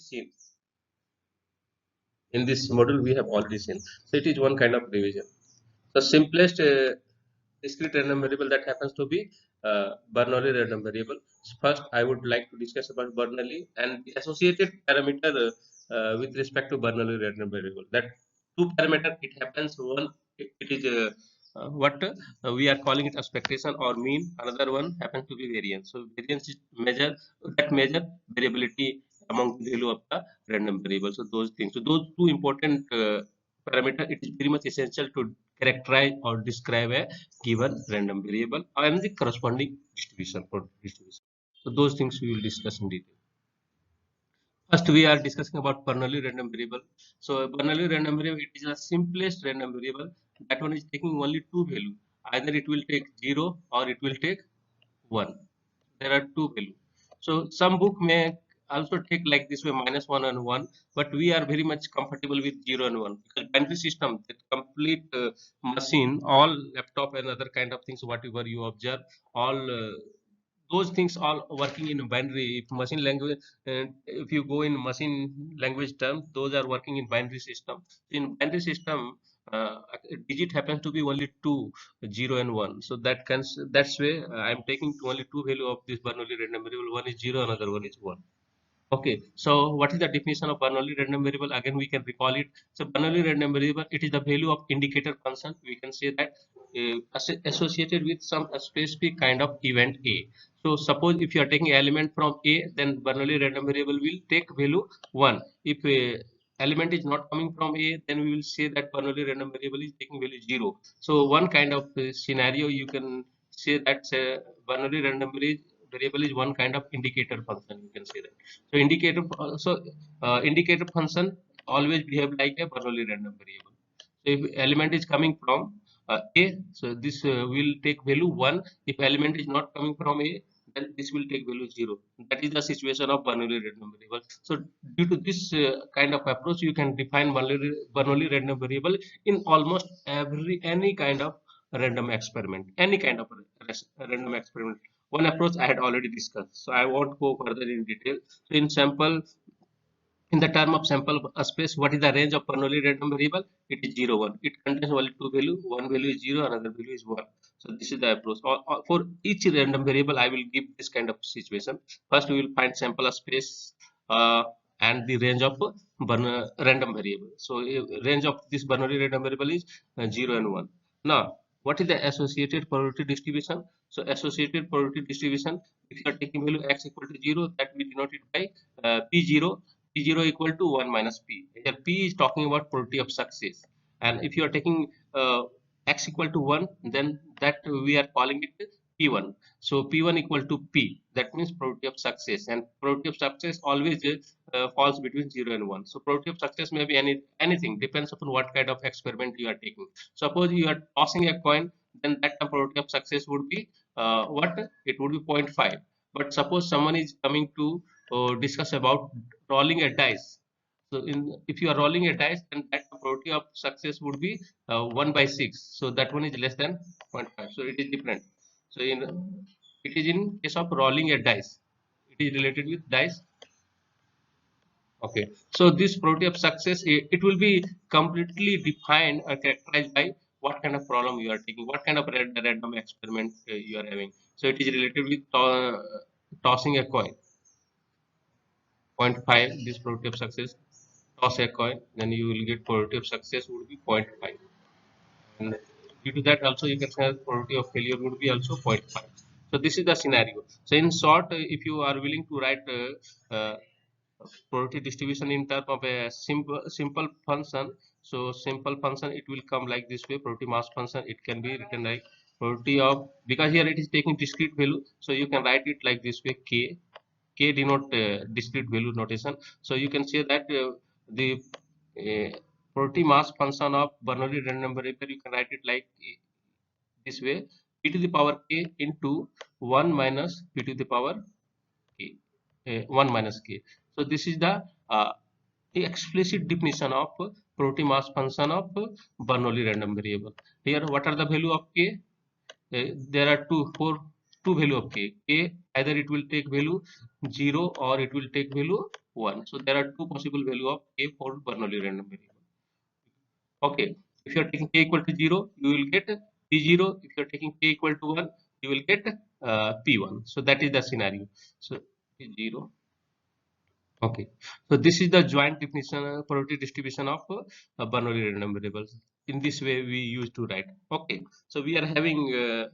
seen. In this module we have already seen. So it is one kind of division. So simplest discrete random variable that happens to be Bernoulli random variable. First, I would like to discuss about Bernoulli and the associated parameter with respect to Bernoulli random variable. That two parameter it happens. One it is what we are calling it expectation or mean. Another one happens to be variance. So variance is measure variability among the value of the random variable. So those things. So those two important parameter, it is very much essential to characterize or describe a given random variable and the corresponding distribution for distribution. So those things we will discuss in detail. First, we are discussing about Bernoulli random variable. So Bernoulli random variable, it is the simplest random variable. That one is taking only two values. Either it will take 0 or it will take 1. There are two values. So some book may also take like this way -1 and 1, but we are very much comfortable with 0 and 1 because binary system, that complete machine, all laptop and other kind of things, whatever you observe, all those things all working in binary. If machine language, if you go in machine language terms, those are working in binary system. In binary system, digit happens to be only two, 0 and 1. So that's way I'm taking only two value of this Bernoulli random variable. One is 0, another one is 1. Okay, so what is the definition of Bernoulli random variable? Again, we can recall it. So Bernoulli random variable, it is the value of indicator function. We can say that associated with some specific kind of event A. So suppose if you are taking element from A, then Bernoulli random variable will take value 1. If element is not coming from A, then we will say that Bernoulli random variable is taking value 0. So one kind of scenario you can say that Bernoulli random variable is one kind of indicator function. You can say that. So indicator function always behave like a Bernoulli random variable. So if element is coming from A, so this will take value 1. If element is not coming from A, then this will take value 0. That is the situation of Bernoulli random variable. So due to this kind of approach, you can define Bernoulli random variable in almost any kind of random experiment, any kind of random experiment. One approach I had already discussed, so I won't go further in detail. So in the term of sample space, what is the range of Bernoulli random variable? It is 0, 1. It contains only two values. One value is 0, another value is 1. So this is the approach. For each random variable, I will give this kind of situation. First, we will find sample space and the range of random variable. So range of this Bernoulli random variable is 0 and 1. Now, what is the associated probability distribution? So associated probability distribution, if you are taking value x equal to 0, that we denote it by P0. P0 equal to 1 minus P. Here P is talking about probability of success. And if you are taking x equal to 1, then that we are calling it P1. So P1 equal to P. That means probability of success. And probability of success always falls between 0 and 1. So probability of success may be anything. Depends upon what kind of experiment you are taking. Suppose you are tossing a coin, then that probability of success would be what? It would be 0.5. But suppose someone is coming to discuss about rolling a dice. So if you are rolling a dice, then that probability of success would be 1 by 6. So that one is less than 0.5. So it is different. So it is in case of rolling a dice. It is related with dice. Okay. So this probability of success, it will be completely defined or characterized by what kind of problem you are taking, what kind of random experiment you are having. So it is related with tossing a coin. 0.5, this probability of success. Toss a coin, then you will get probability of success would be 0.5. And due to that also you can say probability of failure would be also 0.5. So this is the scenario. So in short, if you are willing to write probability distribution in terms of a simple function, so simple function it will come like this way. Probability mass function, it can be written like probability of, because here it is taking discrete value, so you can write it like this way. K denote discrete value notation. So you can say that the probability mass function of Bernoulli random variable, you can write it like this way: p to the power k into 1 minus p to the power k, 1 minus k. So this is the explicit definition of probability mass function of Bernoulli random variable. Here, what are the value of k? There are two value of k. Either it will take value 0 or it will take value 1. So there are two possible value of k for Bernoulli random variable. Okay, if you are taking k equal to 0, you will get p0. If you are taking k equal to 1, you will get p1. So that is the scenario. So p0. Okay, so this is the joint definition, probability distribution of Bernoulli random variables. In this way, we used to write. Okay, so we are having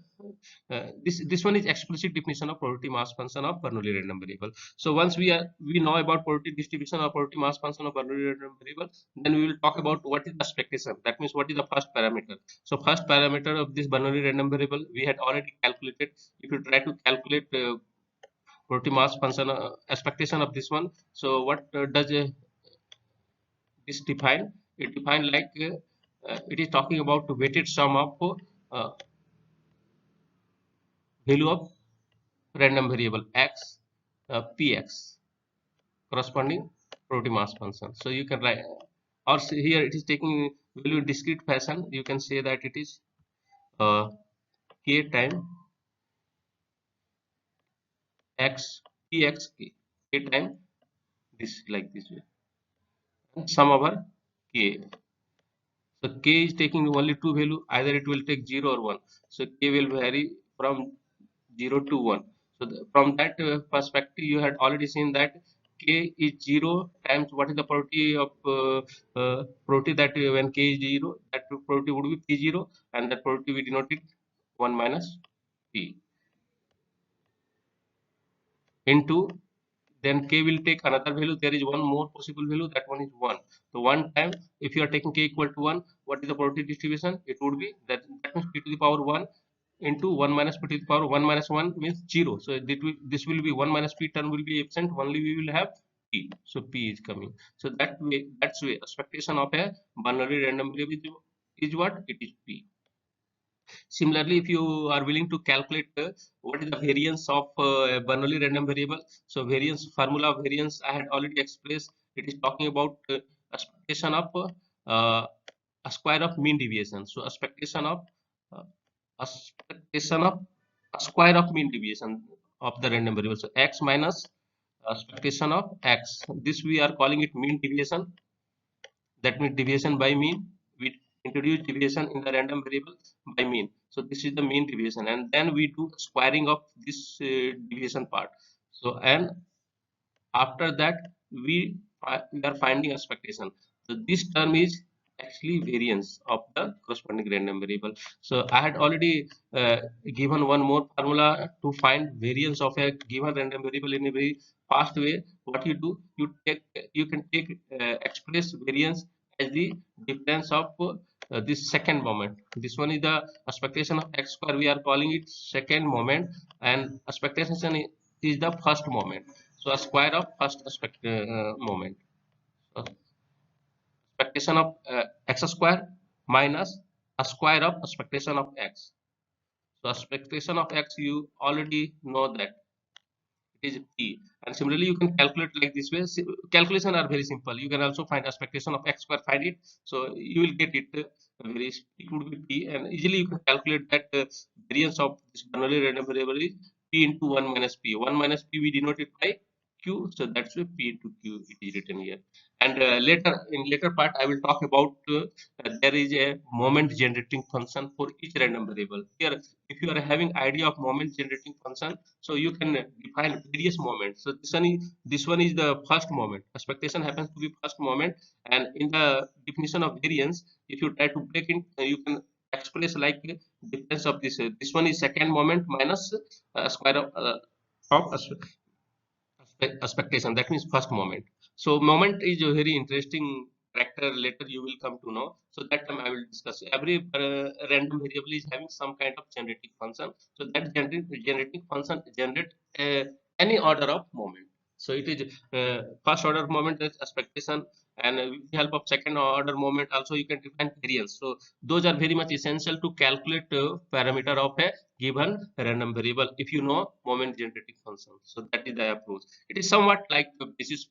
this one is explicit definition of probability mass function of Bernoulli random variable. So once we know about probability distribution or probability mass function of Bernoulli random variable, then we will talk about what is the expectation. That means what is the first parameter. So first parameter of this Bernoulli random variable we had already calculated. If you try to calculate probability mass function expectation of this one, so what does this define? It define like it is talking about the weighted sum of uh, value of random variable x px corresponding probability mass function. So you can write, or here it is taking value in discrete fashion. You can say that it is k time x px k time this, like this way, and sum over k. So k is taking only two value, either it will take 0 or 1. So k will vary from 0 to 1. So from that perspective, you had already seen that k is 0 times what is the probability of probability that when k is 0, that probability would be p0, and that probability we denoted 1 minus p into, then k will take another value. There is one more possible value, that one is 1. So one time, if you are taking k equal to 1, what is the probability distribution? It would be that means p to the power 1 into 1 minus p to the power 1 minus 1 means 0. So this will be 1 minus p term will be absent, only we will have p. So p is coming. So that's way expectation of a Bernoulli random variable is what? It is p. Similarly, if you are willing to calculate what is the variance of a Bernoulli random variable, so variance, formula of variance I had already expressed. It is talking about expectation of a square of mean deviation. So uh, expectation of a square of mean deviation of the random variable. So x minus expectation of x. This we are calling it mean deviation. That means deviation by mean. We introduce deviation in the random variable by mean. So this is the mean deviation, and then we do squaring of this deviation part. So and after that we are finding expectation. So this term is actually variance of the corresponding random variable. So I had already given one more formula to find variance of a given random variable in a very fast way. What you do, you can take express variance as the difference of this second moment. This one is the expectation of x square, we are calling it second moment, and expectation is the first moment. So a square of first moment. So expectation of x square minus a square of expectation of x. So expectation of x, you already know that it is p. And similarly, you can calculate like this way. Calculation are very simple. You can also find expectation of x square, find it. So you will get it very. It would be p, and easily you can calculate that variance of this Bernoulli random variable is p into 1 minus p. 1 minus p we denote it by q. So that's why p into q it is written here. And later part I will talk about there is a moment generating function for each random variable. Here, if you are having idea of moment generating function, so you can define various moments. So this one is the first moment. Expectation happens to be first moment, and in the definition of variance, if you try to break it, you can express like difference of this. This one is second moment minus square of expectation. That means first moment. So moment is a very interesting character. Later you will come to know. So that time I will discuss. Every random variable is having some kind of generating function. So that generating function generate any order of moment. So it is first order moment is expectation, and with the help of second order moment also you can define variance. So those are very much essential to calculate parameter of a given random variable if you know moment generating function. So that is the approach. It is somewhat like the basis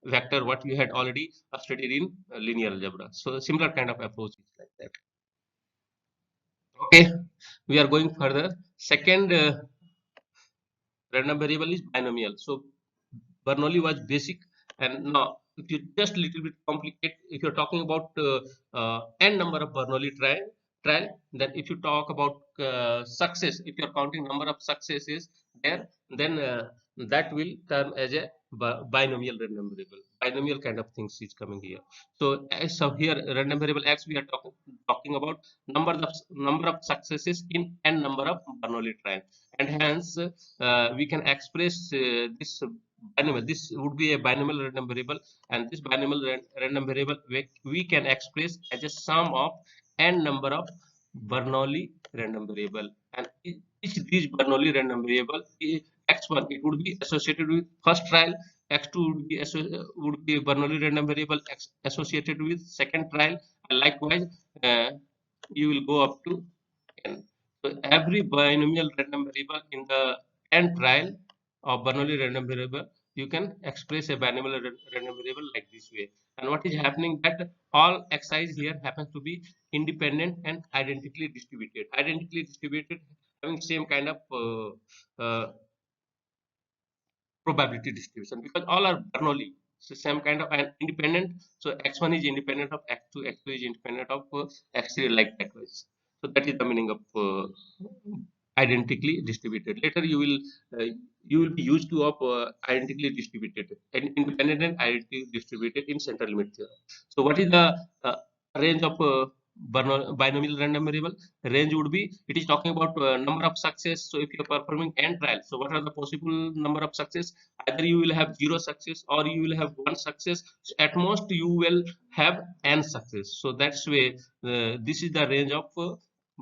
vector what you had already studied in linear algebra. So similar kind of approach is like that. Okay, we are going further. Second random variable is binomial. So Bernoulli was basic, and now if you just little bit complicate, if you're talking about n number of Bernoulli trial, then if you talk about success, if you're counting number of successes there, then that will term as a binomial random variable. Binomial kind of things is coming here. So as of here, random variable x, we are talking about number of successes in n number of Bernoulli trials, and hence we can express this binomial. This would be a binomial random variable, and this binomial random variable we can express as a sum of n number of Bernoulli random variable, and each these Bernoulli random variable x1 it would be associated with first trial, x2 would be Bernoulli random variable associated with second trial, and likewise uh, you will go up to n. So every binomial random variable in the n trial of Bernoulli random variable, you can express a binomial random variable like this way. And what is happening that all xi's here happens to be independent and identically distributed. Identically distributed, having same kind of probability distribution, because all are Bernoulli. So same kind of an independent. So x1 is independent of x2, x2 is independent of x3, like that ways. So that is the meaning of identically distributed. Later you will be used to of identically distributed and independent and identically distributed in central limit theorem. So what is the range of binomial random variable? Range would be, it is talking about number of success. So if you are performing n trials, so what are the possible number of success? Either you will have 0 success or you will have 1 success. So at most you will have n success. So that's way this is the range of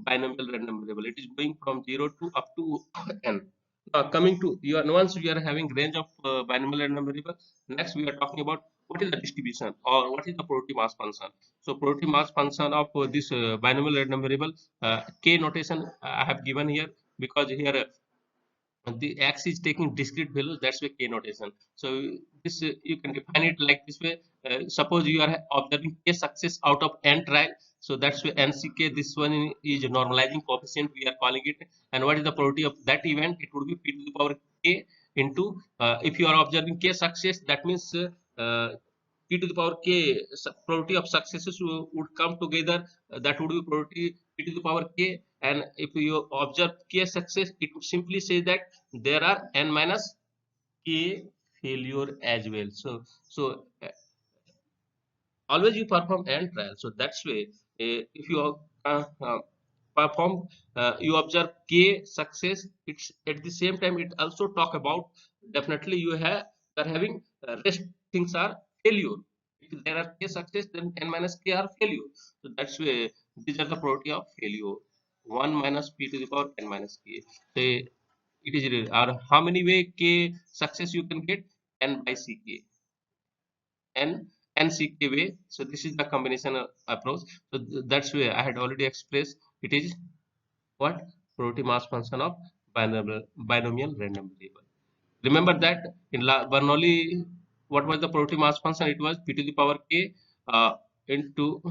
binomial random variable. It is going from 0 to up to n. Now coming to your, once we are having range of binomial random variable, next we are talking about what is the distribution or what is the probability mass function. So probability mass function of this binomial random variable, k notation I have given here, because here the x is taking discrete values, that's why k notation. So this you can define it like this way. Suppose you are observing k success out of n trial, so that's why nck, this one is normalizing coefficient we are calling it. And what is the probability of that event? It would be p to the power k into if you are observing k success, that means p to the power k probability of successes would come together, that would be probability p to the power k. And if you observe k success, it would simply say that there are n minus k failure as well. So always you perform n trial, so that's way if you perform you observe k success, it's at the same time it also talk about definitely you are having rest things are failure. If there are k success, then n minus k are failure. So that's way these are the probability of failure, 1 minus p to the power n minus k. So it is or how many way k success you can get? N by ck, n and ck way. So this is the combination approach. So that's why I had already expressed. It is what? Probability mass function of binomial random variable. Remember that in Bernoulli, what was the probability mass function? It was p to the power k into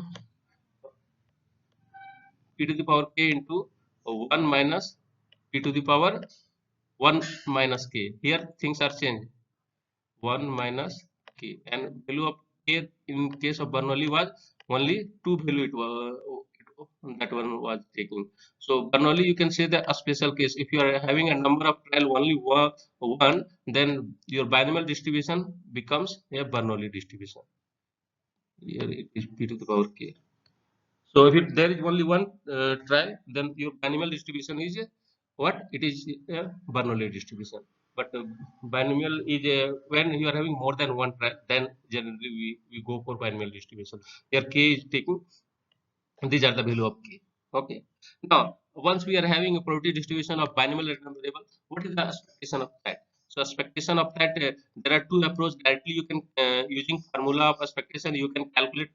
p to the power k into 1 minus p to the power 1 minus k. Here things are changed. 1 minus k, and value of k in case of Bernoulli was only 2 value, it was that one was taking. So Bernoulli, you can say that a special case. If you are having a number of trial only one, then your binomial distribution becomes a Bernoulli distribution. Here it is p to the power k. So if there is only one trial, then your binomial distribution is what? It is a Bernoulli distribution. But binomial is when you are having more than one trial, then generally we go for binomial distribution. Here k is taking, these are the value of k. Okay. Now once we are having a probability distribution of binomial random variable, what is the expectation of that? So expectation of that, there are two approaches. Directly you can using formula of expectation you can calculate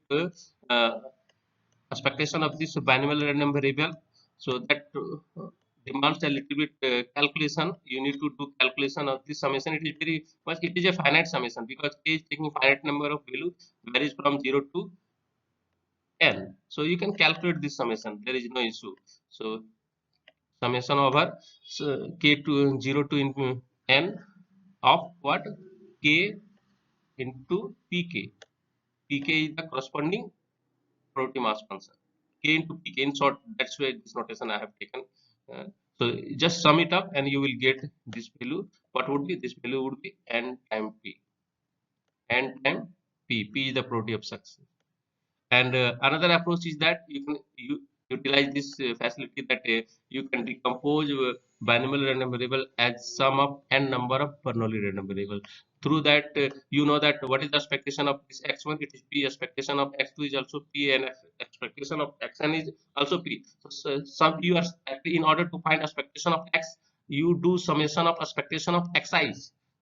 uh, expectation of this binomial random variable. So that demands a little bit calculation. You need to do calculation of this summation. It is very much, it is a finite summation, because k is taking finite number of values, varies from 0 to n. So you can calculate this summation, there is no issue. So summation over k to 0 to n of what? K into Pk. Pk is the corresponding probability mass function. K into Pk. In short, that's why this notation I have taken. Uh, so just sum it up and you will get this value. What would be this value? Would be n time P. N time P. P is the probability of success. And another approach is that you can utilize this facility that you can decompose binomial random variable as sum of n number of Bernoulli random variable. Through that, you know that what is the expectation of this x1, it is p. Expectation of x2 is also p, and expectation of xn is also p. So some you are in order to find expectation of x, you do summation of expectation of xi.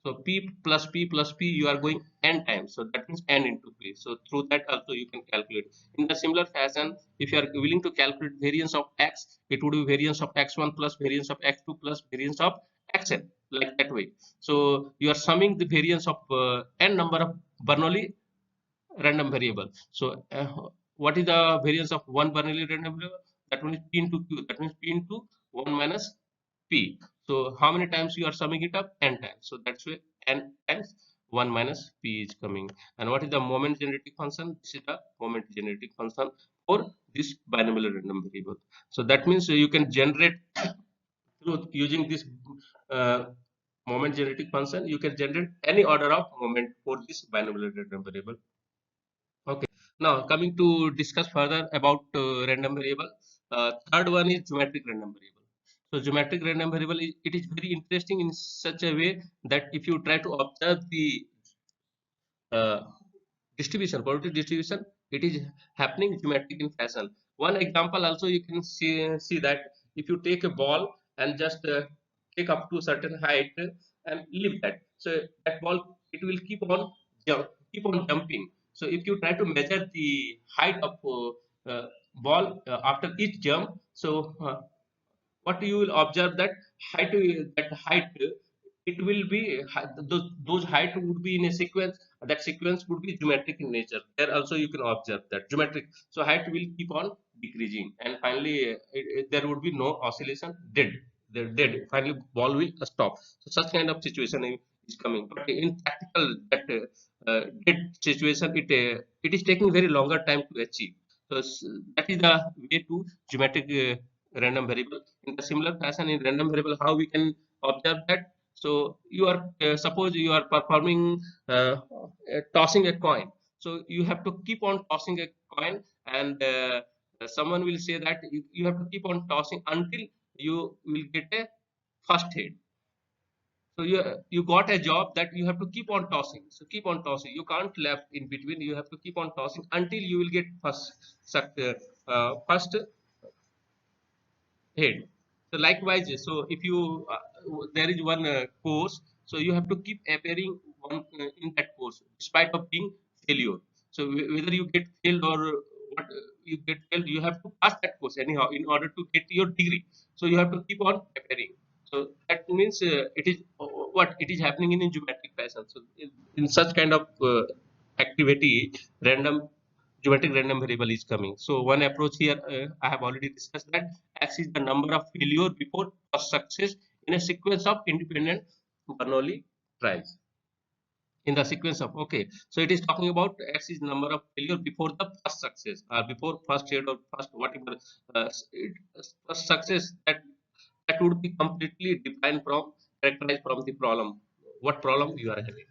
So p plus p, you are going n times. So that means n into p. So through that also you can calculate. In the similar fashion, if you are willing to calculate variance of x, it would be variance of x1 plus variance of x2 plus variance of xn, like that way. So you are summing the variance of n number of Bernoulli random variable. So what is the variance of one Bernoulli random variable? That one is p into q. That means p into 1 minus p. So how many times you are summing it up? N times. So that's why n times 1 minus p is coming. And what is the moment generating function? This is the moment generating function for this binomial random variable. So that means you can generate through using this uh, moment generating function, you can generate any order of moment for this binomial random variable. Okay. Now coming to discuss further about random variable. Third one is geometric random variable. So geometric random variable it is very interesting in such a way that if you try to observe the uh, distribution, probability distribution, it is happening geometric in fashion. One example also you can see that if you take a ball and just take up to a certain height and leave that, so that ball it will keep on jumping. So if you try to measure the height of ball after each jump, so what you will observe that height it will be those height would be in a sequence. That sequence would be geometric in nature. There also you can observe that geometric, so height will keep on decreasing, and finally there would be no oscillation. They're dead. Finally ball will stop. So such kind of situation is coming, but in practical that dead situation, it is taking very longer time to achieve. So that is the way to geometric random variable. In the similar fashion, in random variable, how we can observe that? So you are suppose you are performing tossing a coin. So you have to keep on tossing a coin, and someone will say that you have to keep on tossing until you will get a first hit. So you got a job that you have to keep on tossing. So keep on tossing. You can't left in between. You have to keep on tossing until you will get first head. So likewise, so if you there is one course, so you have to keep appearing one in that course despite of being failure. So whether you get failed or what you get failed, you have to pass that course anyhow in order to get your degree. So you have to keep on appearing. So that means it is what it is happening in a geometric fashion. So in such kind of activity, geometric random variable is coming. So one approach here I have already discussed that x is the number of failure before first success in a sequence of independent Bernoulli trials. In the sequence of, okay, so it is talking about x is number of failure before the first success or before first hit or first whatever first success, that would be completely defined from characterized from the problem, what problem you are having.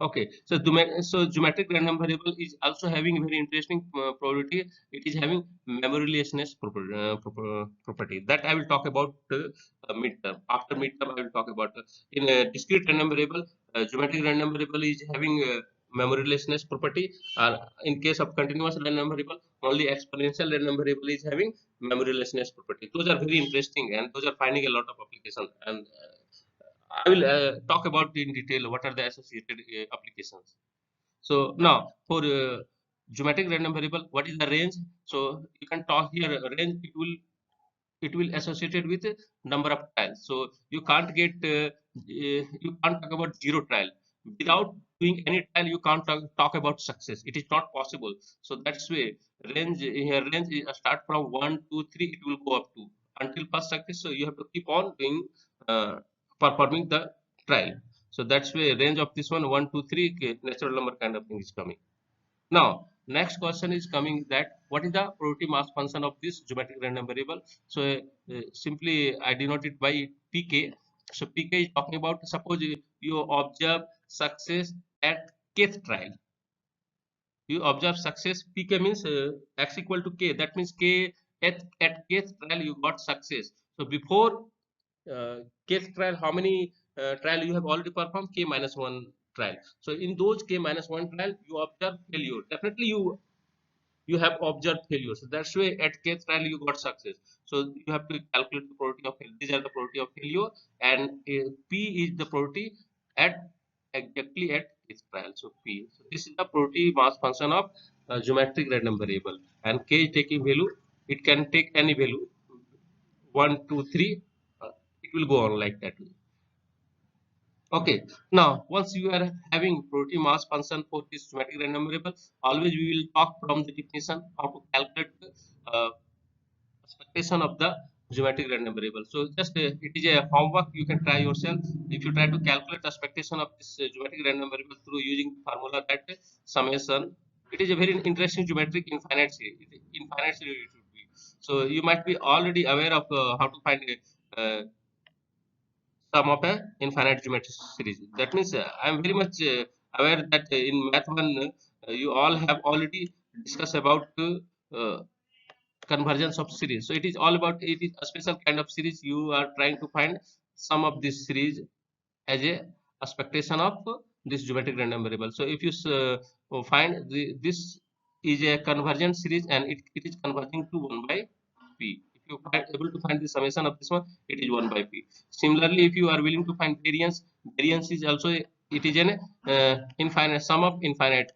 Okay, so geometric random variable is also having very interesting probability. It is having memorylessness property that I will talk about midterm. After midterm, I will talk about in a discrete random variable. Geometric random variable is having memorylessness property. In case of continuous random variable, only exponential random variable is having memorylessness property. Those are very interesting, and those are finding a lot of application. And I will talk about in detail what are the associated applications. So now for geometric random variable, what is the range? So you can talk here range. It will associated with number of trials. So you can't get you can't talk about zero trial without doing any trial. You can't talk about success. It is not possible. So that's way range here. Range is start from 1, 2, 3. It will go up to until first success. So you have to keep on doing performing the trial. So that's why range of this one 1 2 3 natural number kind of thing is coming. Now, next question is coming that what is the probability mass function of this geometric random variable? So, simply I denote it by pk. So, pk is talking about, suppose you observe success at kth trial. You observe success, pk means x equal to k. That means k at kth trial you got success. So, before kth trial, how many trial you have already performed? K minus 1 trial. So, in those k minus 1 trial, you observe failure. Definitely you have observed failure. So that's why at kth trial you got success. So you have to calculate the probability of failure. These are the probability of failure, and P is the probability at exactly at kth trial. So P. So this is the probability mass function of geometric random variable, and K is taking value. It can take any value, 1, 2, 3. It will go on like that. Okay, now once you are having probability mass function for this geometric random variable, always we will talk from the definition how to calculate uh, expectation of the geometric random variable. So just it is a homework you can try yourself. If you try to calculate the expectation of this geometric random variable through using formula that summation, it is a very interesting geometric infinite series. Infinite series it would be. So you might be already aware of how to find sum of a infinite geometric series. That means I am very much aware that in math 1 you all have already discussed about convergence of series. So it is all about, it is a special kind of series. You are trying to find sum of this series as a expectation of this geometric random variable. So if you find this is a convergent series and it is converging to 1 by p. If you are able to find the summation of this one, it is 1 by p. Similarly, if you are willing to find variance, variance is also it is an infinite sum of infinite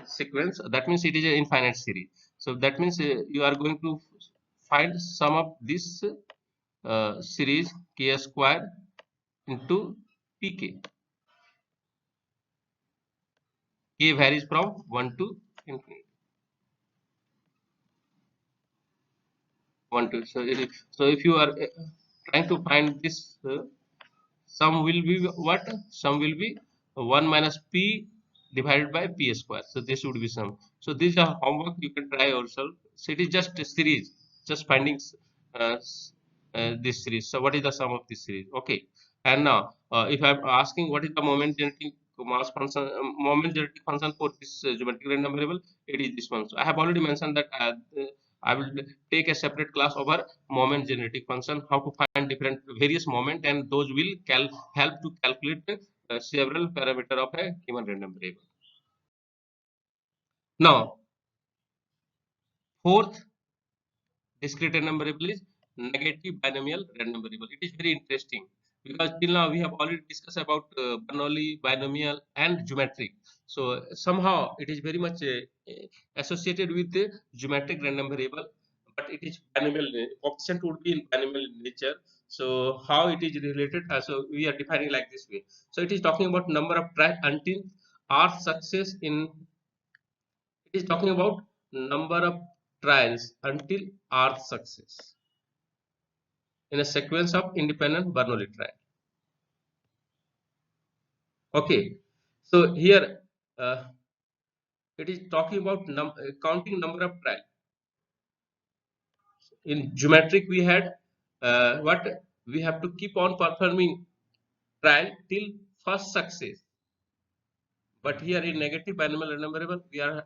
sequence. That means it is an infinite series. So that means you are going to find sum of this series k square into pk. K varies from 1 to infinity. 1 to so if you are trying to find this sum will be what? Sum will be 1 minus p divided by p square. So this would be sum. So these are homework you can try yourself. So it is just a series, just finding uh, this series. So what is the sum of this series? Okay. And now, if I'm asking what is the moment generating mass function, moment generating function for this geometric random variable, it is this one. So I have already mentioned that I will take a separate class over moment generating function, how to find different various moment, and those will help to calculate several parameter of a given random variable. Now, fourth discrete random variable is negative binomial random variable. It is very interesting because till now we have already discussed about Bernoulli, binomial, and geometric. So somehow it is very much associated with the geometric random variable, but it is binomial. Coefficient would be in binomial nature. So how it is related? So we are defining like this way. So it is talking about number of try until R success in. It is talking about number of trials until R success in a sequence of independent Bernoulli trial. Okay, so here it is talking about counting number of trial. In geometric, we had what we have to keep on performing trial till first success. But here in negative binomial random variable, we are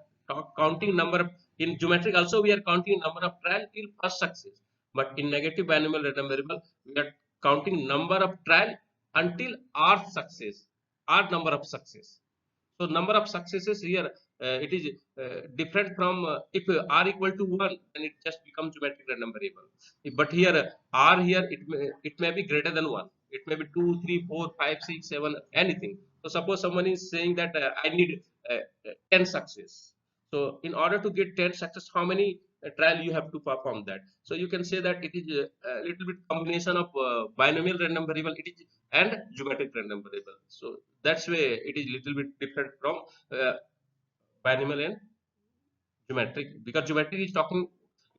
counting number of, in geometric also we are counting number of trial till first success. But in negative binomial random variable, we are counting number of trial until R success, R number of success. So number of successes here, it is different from if R equal to 1, then it just becomes geometric random variable. But here R here, it may be greater than 1. It may be 2, 3, 4, 5, 6, 7, anything. So suppose someone is saying that I need 10 success. So in order to get 10 success, how many trial you have to perform that? So you can say that it is a little bit combination of binomial random variable it is and geometric random variable. So that's way it is little bit different from uh, binomial and geometric, because geometric is talking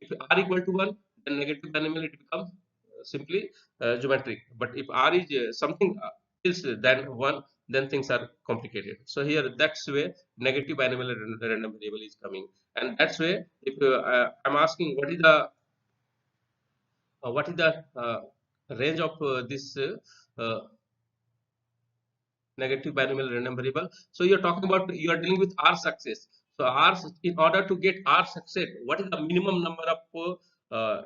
if r equal to 1, then negative binomial it becomes simply geometric. But if r is something else than 1, then things are complicated. So here that's where negative binomial random variable is coming, and that's where if I'm asking what is the range of this uh, negative binomial random variable. So you're talking about, you are dealing with R success. So R, in order to get R success, what is the minimum number of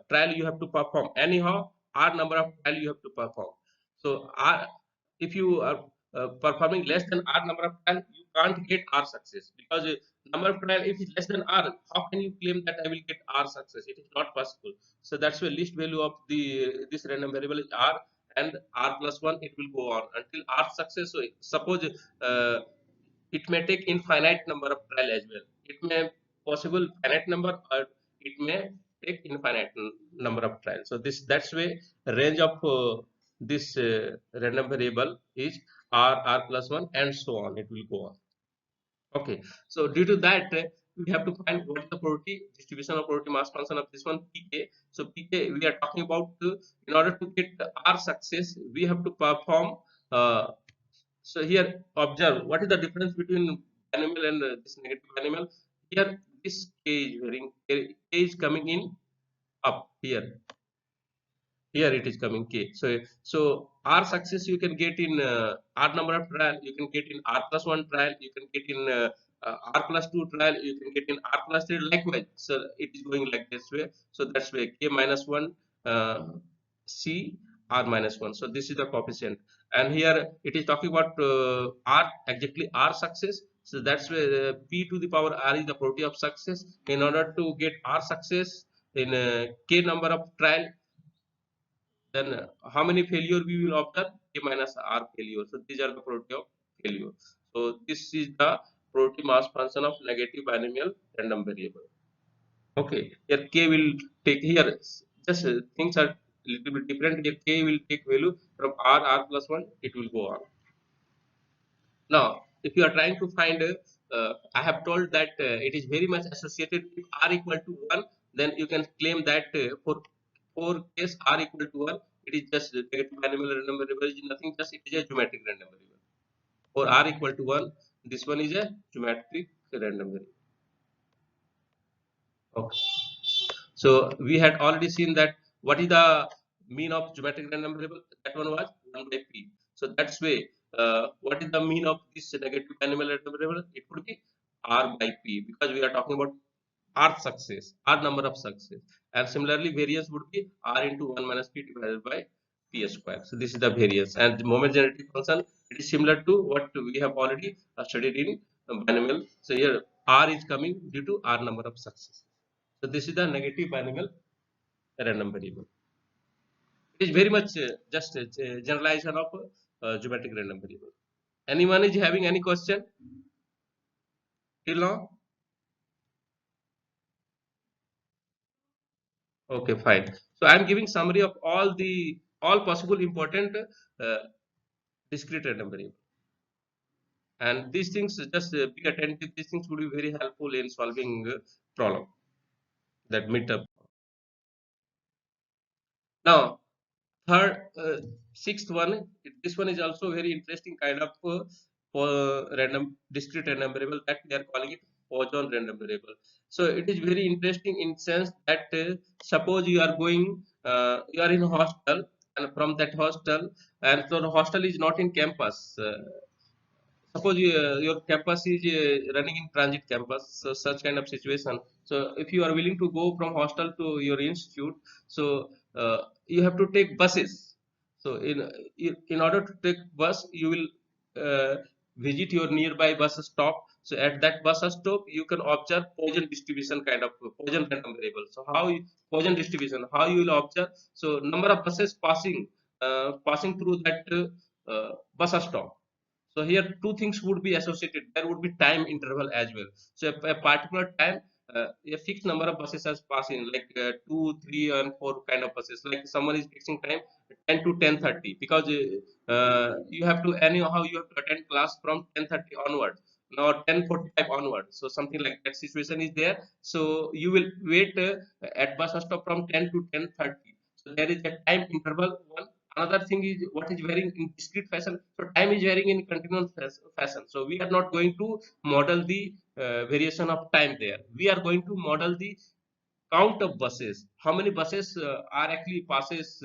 trial you have to perform? Anyhow, R number of trial you have to perform. So R, if you are performing less than R number of trial, you can't get R success, because number of trial, if it's less than R, how can you claim that I will get R success? It is not possible. So that's why least value of the this random variable is R, and R plus 1 it will go on until R success. So suppose it may take infinite number of trial as well. It may possible finite number, or it may take infinite number of trials. So that's way range of this random variable is R plus 1 and so on, it will go on. Okay, so due to that, we have to find what is the probability distribution of probability mass function of this one, pk. So pk we are talking about, in order to get R success, we have to perform. So here observe what is the difference between binomial and this negative binomial. Here this k is varying, k is coming in up here. Here it is coming k. So R success you can get in R number of trial, you can get in R plus 1 trial, you can get in R plus 2 trial, you can get in R plus 3 likewise. So it is going like this way. So that's why k minus 1 uh, c R minus 1. So this is the coefficient, and here it is talking about R, exactly R success. So that's where p to the power R is the probability of success. In order to get R success in k number of trial, then how many failure we will observe? K minus R failure. So these are the probability of failure. So this is the probability mass function of negative binomial random variable. Okay, here k will take, here just things are little bit different. Here k will take value from R plus 1, it will go on. Now if you are trying to find I have told that it is very much associated with R equal to 1, then you can claim that for case R equal to 1, it is just negative binomial random variable, is nothing, just it is a geometric random variable. For R equal to 1, this one is a geometric random variable. Okay, so we had already seen that what is the mean of geometric random variable, that one was 1 by p. So that's way what is the mean of this negative binomial random variable? It would be R by p, because we are talking about R success, R number of success, and similarly variance would be R into 1 minus p divided by p square. So this is the variance, and the moment generating function, it is similar to what we have already studied in binomial. So here R is coming due to R number of success. So this is the negative binomial random variable. It is very much just a generalization of geometric random variable. Anyone is having any question till now? Okay, fine. So I am giving summary of all possible important uh, discrete random variable, and these things just be attentive. These things would be very helpful in solving problem that midterm. Now third, sixth one, this one is also very interesting kind of for random discrete random variable, that we are calling it Poisson random variable. So it is very interesting in sense that suppose you are going, you are in a hostel, and from that hostel, and so the hostel is not in campus. Suppose your campus is running in transit campus, so such kind of situation. So if you are willing to go from hostel to your institute, so you have to take buses. So in order to take bus, you will uh, visit your nearby bus stop. So at that bus stop, you can observe Poisson distribution, kind of Poisson random variable. So Poisson distribution, how you will observe? So number of buses passing through that bus stop. So here two things would be associated. There would be time interval as well. So a particular time, a fixed number of buses are passing, like 2, 3, and 4 kind of buses. Like someone is fixing time 10 to 10:30, because you have to anyhow you have to attend class from 10:30 onwards. Now 10:45 onwards. So something like that situation is there. So you will wait at bus stop from 10 to 10:30. So there is a time interval one. another thing is what is varying in discrete fashion. So time is varying in continuous fashion. So we are not going to model the variation of time there. We are going to model the count of buses. How many buses are actually passes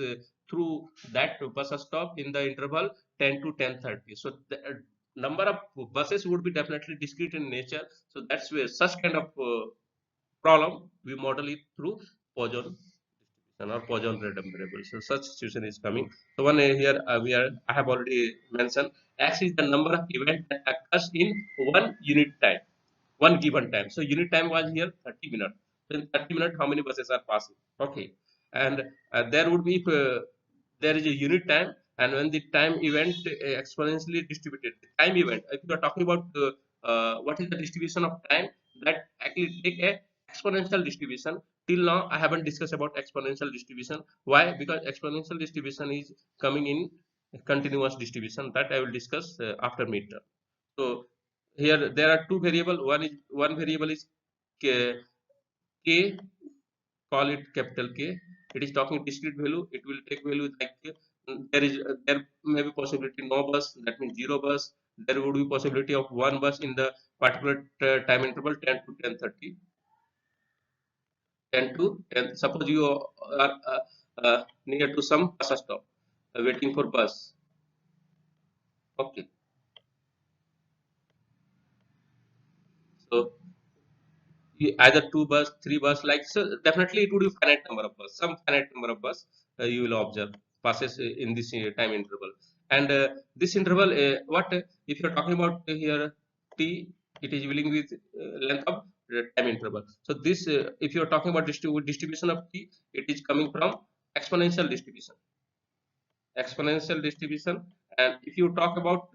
through that bus stop in the interval 10 to 10:30. So the number of buses would be definitely discrete in nature. So that's where such kind of problem we model it through Poisson distribution or Poisson random variable. So such situation is coming. So one here we are I have already mentioned x is the number of events that occurs in one unit time, one given time. So unit time was here 30 minutes. So in 30 minutes, how many buses are passing? Okay, and there would be there is a unit time, and when the time event exponentially distributed, the time event. If you are talking about what is the distribution of time, that actually take a exponential distribution. Till now, I haven't discussed about exponential distribution. Why? Because exponential distribution is coming in continuous distribution that I will discuss after midterm. So here there are two variable. One variable is k, k, call it capital K. It is talking discrete value. It will take value like there may be possibility no bus, that means zero bus. There would be possibility of one bus in the particular time interval 10 to 10:30. 10 to 10. Suppose you are near to some bus stop, waiting for bus. Okay, so either two bus, three bus, like so. Definitely, it would be finite number of bus. Some finite number of bus you will observe passes in this time interval. And this interval, what if you are talking about here t, it is dealing with length of time interval. So this, if you are talking about distribution of t, it is coming from exponential distribution. Exponential distribution, and if you talk about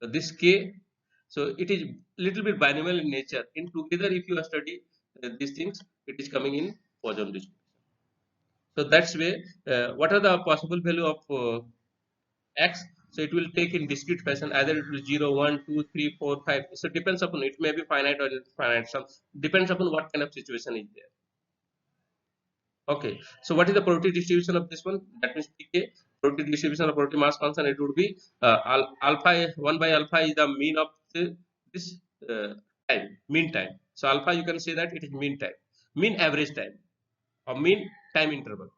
this k, so it is little bit binomial in nature. In together, if you study these things, it is coming in Poisson distribution. So that's way what are the possible value of x. So it will take in discrete fashion, either it will 0 1 2 3 4 5. So depends upon, it may be finite or infinite, some depends upon what kind of situation is there. Okay, so what is the probability distribution of this one? That means pk, probability distribution of probability mass function, it would be alpha 1 by alpha is the mean of this uh, time, mean time. So alpha, you can say that it is mean time, mean average time, or mean time interval.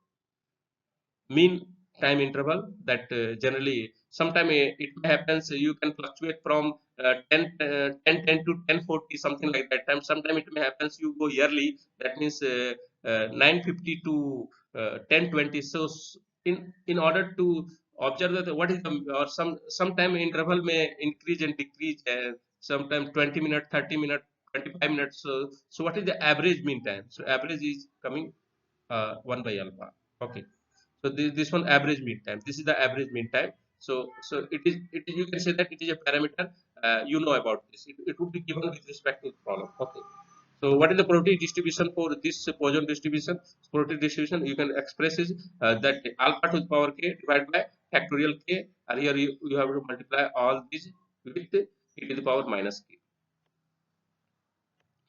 Mean time interval that generally sometime it happens, you can fluctuate from 10 to 10:40, something like that time. Sometime it may happens you go yearly, that means 9:50 to 10:20. So in order to observe that what is the, or sometime interval may increase and decrease, sometime 20 minutes, 30 minutes, 25 minutes. So what is the average mean time? So average is coming 1 by alpha. Okay, so this one average mean time, this is the average mean time. So it is you can say that it is a parameter. You know about this, it would be given with respect to the problem. Okay, so what is the probability distribution for this Poisson distribution? Probability distribution you can express is that alpha to the power k divided by factorial k, and here you have to multiply all these with e to the power minus k.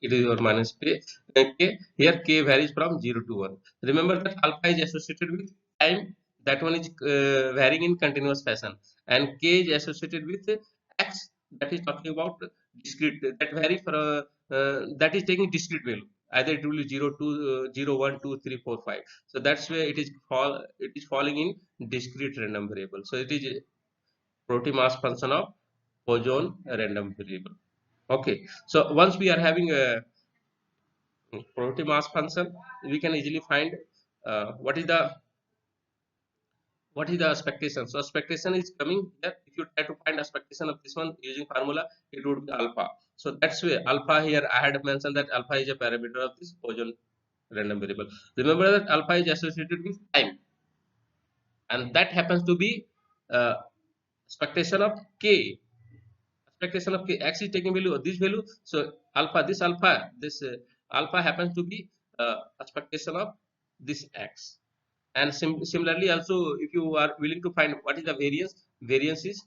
It is your minus k. K. Here k varies from 0 to 1. Remember that alpha is associated with time. That one is varying in continuous fashion, and k is associated with x. That is talking about discrete. That vary for that is taking discrete value. Either it will be 0 to 0, 1, 2, 3, 4, 5. So that's where it is falling in discrete random variable. So it is probability mass function of Poisson random variable. Okay, so once we are having a probability mass function, we can easily find what is the expectation. So expectation is coming here. If you try to find expectation of this one using formula, it would be alpha. So that's why alpha here I had mentioned that alpha is a parameter of this Poisson random variable. Remember that alpha is associated with time, and that happens to be uh, expectation of k. Expectation of k, x is taking value of this value. So alpha, this alpha happens to be expectation of this x. And similarly also, if you are willing to find what is the variance is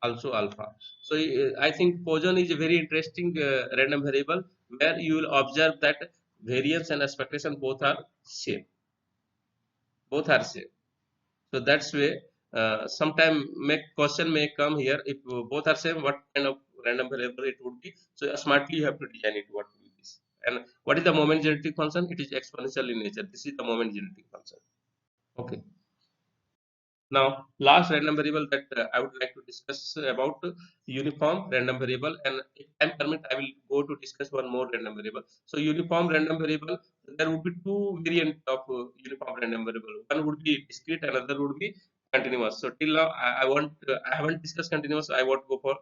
also alpha. So I think Poisson is a very interesting random variable, where you will observe that variance and expectation both are same, both are same. So that's way. Sometime question may come here if both are same. What kind of random variable it would be? So smartly you have to design it. What will be this? And what is the moment genetic function? It is exponential in nature. This is the moment genetic function. Okay. Now, last random variable that I would like to discuss about uniform random variable, and if time permit, I will go to discuss one more random variable. So, uniform random variable, there would be two variants of uniform random variable. One would be discrete, another would be continuous. So, till now, I haven't discussed continuous. I want to go for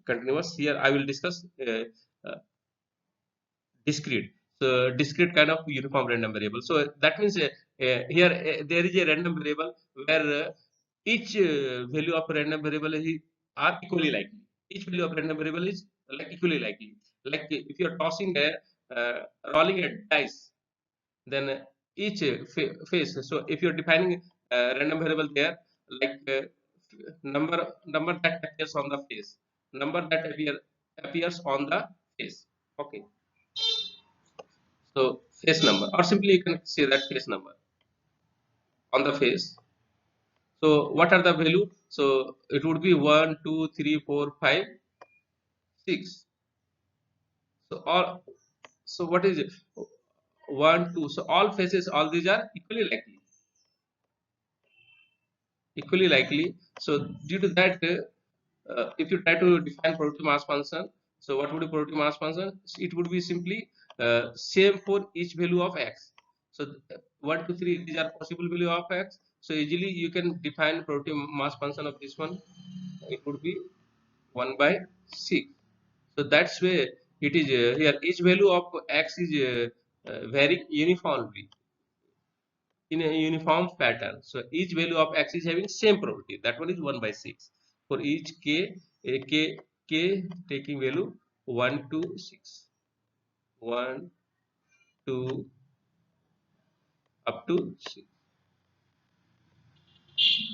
continuous. Here, I will discuss uh, discrete. So discrete kind of uniform random variable. So that means here there is a random variable where each value of a random variable are equally likely. Each value of random variable is like equally likely. Like if you are tossing a rolling a dice, then each face. So if you are defining random variable there, like number that appears on the face, number that appears on the face. Okay. So face number, or simply you can say that face number on the face. So what are the value? So it would be 1, 2, 3, 4, 5, 6. So all. So what is it? 1, 2. So all faces, all these are equally likely. Equally likely. So due to that, if you try to define probability mass function, so what would be probability mass function? It would be simply same for each value of x. So 1, 2, 3, these are possible value of x. So easily you can define probability mass function of this one. It would be 1 by 6. So that's where it is here. Each value of x is varying uniformly in a uniform pattern. So each value of x is having same probability. That one is 1 by 6. For each k taking value 1 to 6. 1, 2, up to 6.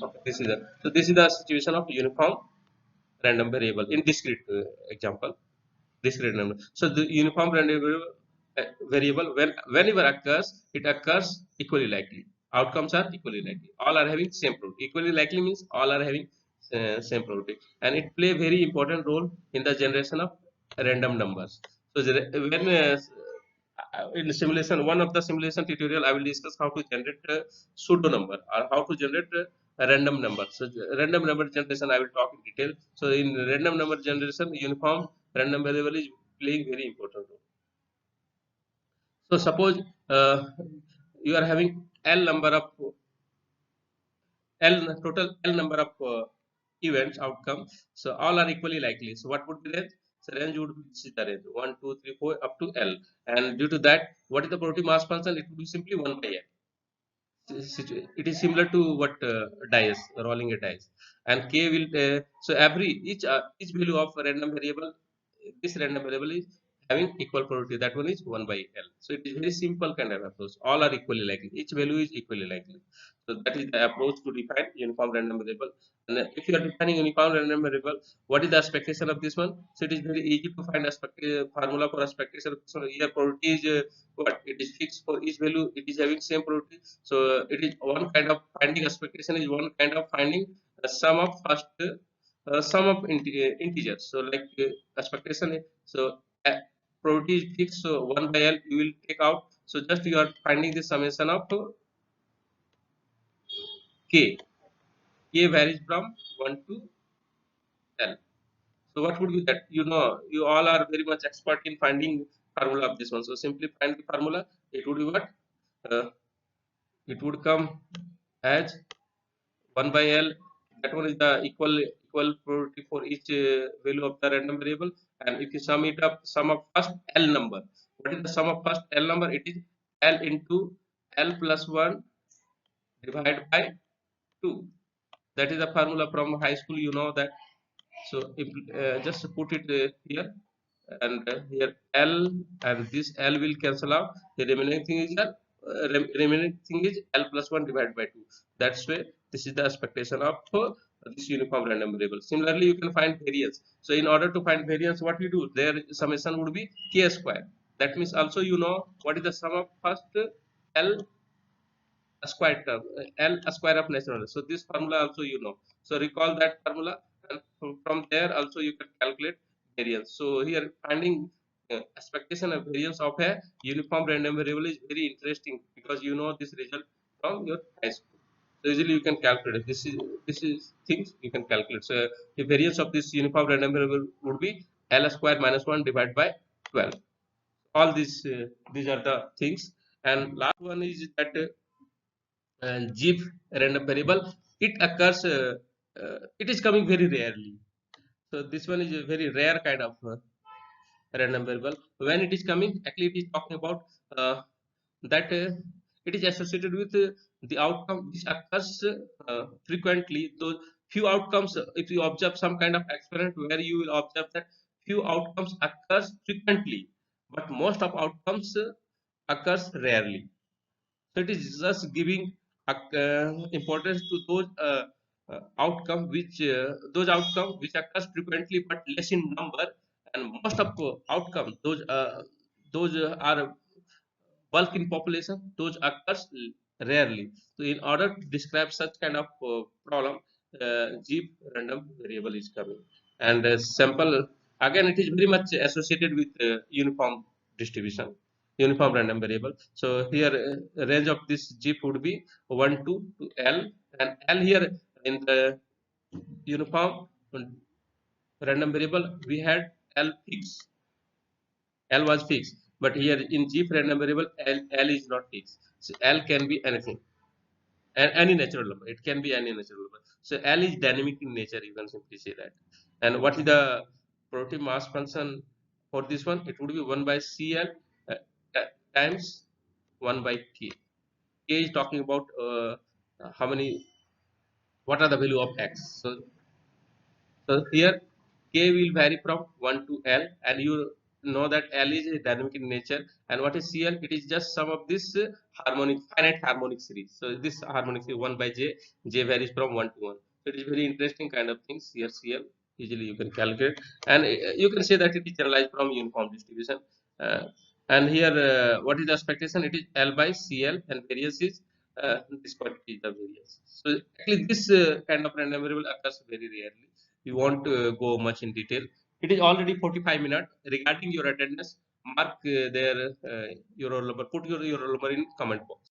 Okay, this is the situation of uniform random variable in discrete example. Discrete number. So the uniform random variable whenever occurs, it occurs equally likely. Outcomes are equally likely. All are having same probability. Equally likely means all are having same probability, and it play very important role in the generation of random numbers. So when in simulation, one of the simulation tutorial, I will discuss how to generate a pseudo number or how to generate a random number. So random number generation, I will talk in detail. So in random number generation, uniform random variable is playing very important role. So suppose you are having L number of total L number of events outcome. So all are equally likely. So what would be range? So range would be this is the range 1, 2, 3, 4 up to L. And due to that, what is the probability mass function? It would be simply 1 by L. It is similar to what dice, rolling a dice, and k will so every each value of a random variable, this random variable is having equal probability. That one is 1 by L. So it is very simple kind of approach. All are equally likely. Each value is equally likely. So that is the approach to define uniform random variable. And if you are defining uniform random variable, what is the expectation of this one? So it is very easy to find formula for expectation of this one. Here probability is what? It is fixed for each value. It is having same probability. So it is one kind of finding expectation is one kind of finding sum of first sum of integers. So like expectation so probability is fixed. So 1 by L you will take out. So just you are finding the summation of k. K varies from 1 to L. So what would be that? You know, you all are very much expert in finding formula of this one. So simply find the formula. It would be what? Uh, it would come as 1 by L. That one is the equal probability for each value of the random variable. And if you sum it up, sum of first L number. What is the sum of first L number? It is L into L plus 1 divided by 2. That is the formula from high school. You know that. So if, just put it here, and here L and this L will cancel out. The remaining thing is remaining thing is L plus 1 divided by 2. That's why this is the expectation of this uniform random variable. Similarly, you can find variance. So in order to find variance, what you do? Their summation would be k square. That means also you know what is the sum of first L a square term, L a square of natural number. So this formula also you know. So recall that formula, and from there also you can calculate variance. So here finding expectation of variance of a uniform random variable is very interesting, because you know this result from your high school. So easily you can calculate. This is things you can calculate. So the variance of this uniform random variable would be L square minus 1 divided by 12. All these are the things. And last one is that GIF random variable, it occurs, it is coming very rarely. So this one is a very rare kind of random variable. When it is coming, actually it is talking about that it is associated with the outcome which occurs frequently. Those few outcomes, if you observe some kind of experiment where you will observe that few outcomes occurs frequently, but most of outcomes occurs rarely. So it is just giving importance to those outcome which occurs frequently but less in number, and most of outcome those are bulk in population, those occurs rarely. So in order to describe such kind of problem, Jeep random variable is coming. And sample, again it is very much associated with uniform distribution, uniform random variable. So here range of this Jeep would be 1 to L, and L here in the uniform random variable we had L fixed, L was fixed, but here in G random variable, L is not fixed. So L can be anything, and any natural number. It can be any natural number. So L is dynamic in nature. You can simply say that. And what is the protein mass function for this one? It would be 1 by CL uh, times 1 by K. K is talking about how many, what are the value of X. So here K will vary from 1 to L, and you know that L is dynamic in nature. And what is CL? It is just sum of this harmonic, finite harmonic series. So this harmonic series 1 by J, J varies from 1 to 1. So it is very interesting kind of things. Here CL easily you can calculate, and you can say that it is generalized from uniform distribution. Uh, and here what is the expectation? It is L by CL, and variance is this quantity is the variance. So actually this kind of random variable occurs very rarely. We won't go much in detail. It is already 45 minutes. Regarding your attendance, mark your roll number, put your roll number in comment box.